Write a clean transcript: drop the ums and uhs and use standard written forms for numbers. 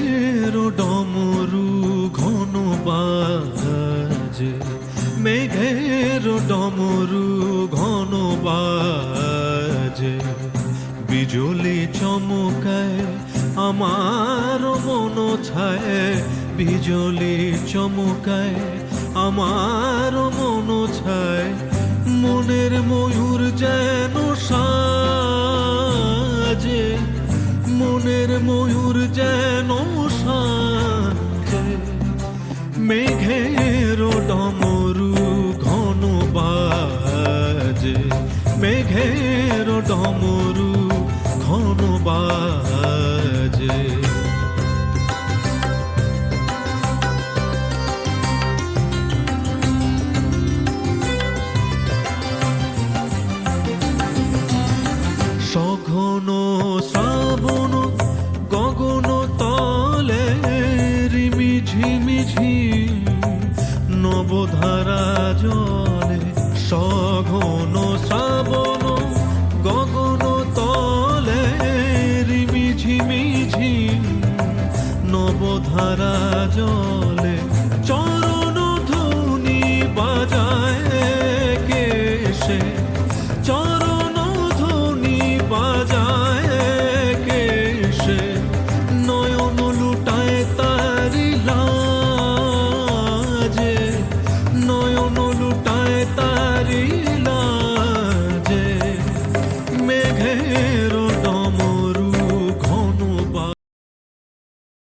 মেঘের ডমরু ঘন বাজে, মেঘের ডমরু ঘন বাজে, বিজলি চমকায় আমার মন ছায়, বিজলি চমকায় আমার মন ছায়, মনের ময়ূর যেন সাজে, মনের ময়ূর যেন সাজে, মেঘের ডমরু ঘন বাজে, মেঘের ডমরু ঘন বাজে। সঘন শ্রাবণ গগন তলে রিমি ঝিমিঝি নবধারা জলে, সঘন শ্রাবণ গগন তলে রিমি ঝিমিঝি নবধারা জলে,